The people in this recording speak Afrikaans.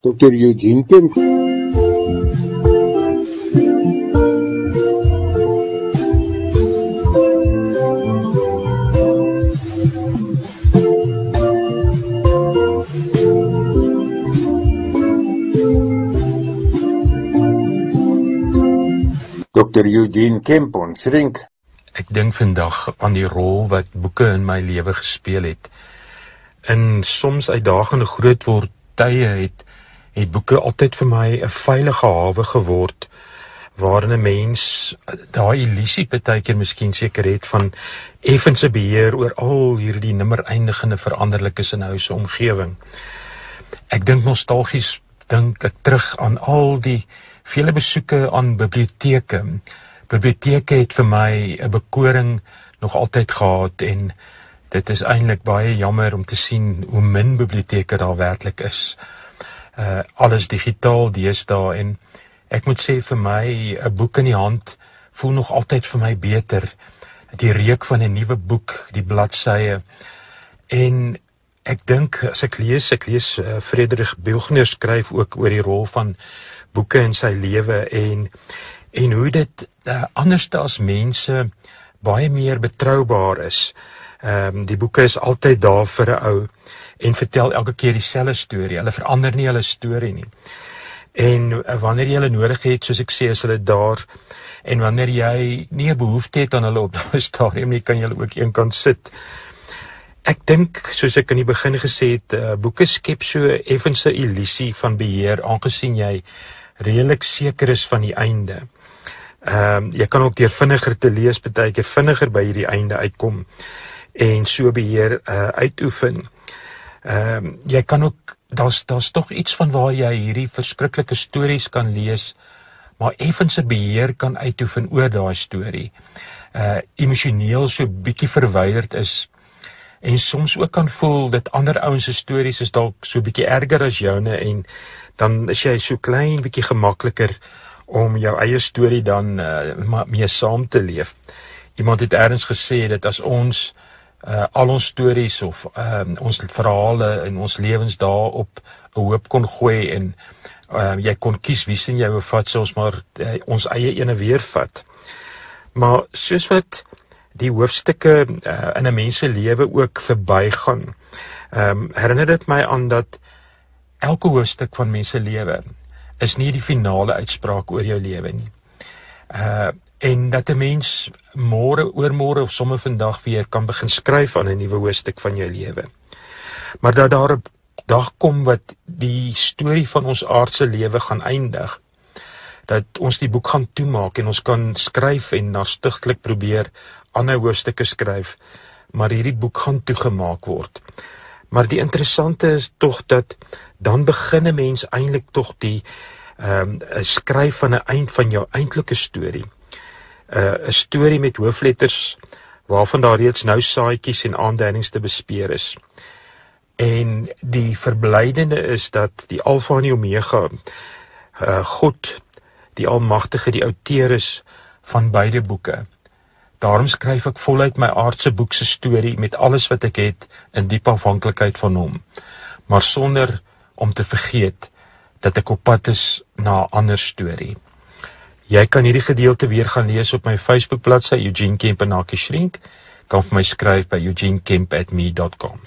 Dr. Eugene Kemp. Dr. Eugene Kemp, ons rink. Ek dink vandag aan die rol wat boeke in my lewe gespeel het. In soms uitdagende grootword tye het boeke altyd vir my 'n veilige hawe geword, waarin 'n mens daai illusie partykeer miskien seker het van effense beheer oor al hierdie nimmer eindigende veranderlikes in 'n ou se omgewing. Ek dink nostalgies dink ek terug aan al die vele besoeke aan biblioteke. Biblioteke het vir my 'n bekoring nog altyd gehad en dit is eintlik baie jammer om te sien hoe min biblioteke daar werklik is. Alles digitaal deesdae en ek moet sê vir my 'n boek in die hand voel nog altyd vir my beter. Die reuk van 'n nuwe boek, die bladsye. En ek dink as ek lees Friedrich Buechner skryf ook oor die rol van boeke in sy lewe en hoe dit anderste as mense baie meer betroubaar is. Die boeke is altyd daar vir 'n ou en vertel elke keer dieselfde storie. Hulle verander nie hulle storie nie. En wanneer jy hulle nodig het, soos ek sê, is hulle daar. En wanneer jy nie 'n behoefte het aan hulle op daai stadium nie, kan jy hulle ook eenkant sit. Ek dink, soos ek in die begin gesê het, boeke skep so effens 'n illusie van beheer, aangesien jy redelik seker is van die einde. Jy kan ook deur vinniger te lees partykeer vinniger by hierdie einde uitkom en so beheer uitoefen. Jy kan ook, daar's tog iets van waar jy hierdie verskriklike stories kan lees, maar effens 'n beheer kan uitoefen oor daai storie. Emosioneel so bietjie verwyderd is en soms ook kan voel dat ander ouens se stories is dalk so bietjie erger as joune en dan is jy so klein bietjie gemakliker om jou eie storie dan mee saam te leef. Iemand het ergens gesê dat as ons al ons stories of ons verhale en ons lewens daar op 'n hoop kon gooi en jy kon kies wie sien jy wou vat, sou ons maar ons eie ene weer vat. Maar soos wat die hoofstukke in 'n mens se lewe ook verbygaan, herinner dit my aan dat elke hoofstuk van mens se lewe is nie die finale uitspraak oor jou lewe nie. En dat 'n mens môre, oormôre of sommer vandag weer kan begin skryf aan 'n nuwe hoofstuk van jou lewe. Maar dat daar 'n dag kom wat die storie van ons aardse lewe gaan eindig, dat ons die boek gaan toemaak en ons kan skryf en na stigtelik probeer ander hoofstukke skryf, maar hierdie boek gaan toegemaak word. Maar die interessante is tog dat dan begin 'n mens eintlik tog die skryf van 'n eind van jou eintlike storie. 'n Storie met hoofletters waarvan daar reeds nou saadjies en aanduidings te bespeer is. En die verblydende is dat die Alfa en die Omega, God, die Almagtige, die outeur is van beide boeke. Daarom skryf ek voluit my aardse boek se storie met alles wat ek het in diep afhanklikheid van hom, maar sonder om te vergeet dat ek op pad is na 'n ander storie. Jy kan hierdie gedeelte weer gaan lees op my Facebook bladsy Eugene Kemp en Naki Shrink. Kan vir my skryf by eugenekemp@me.com.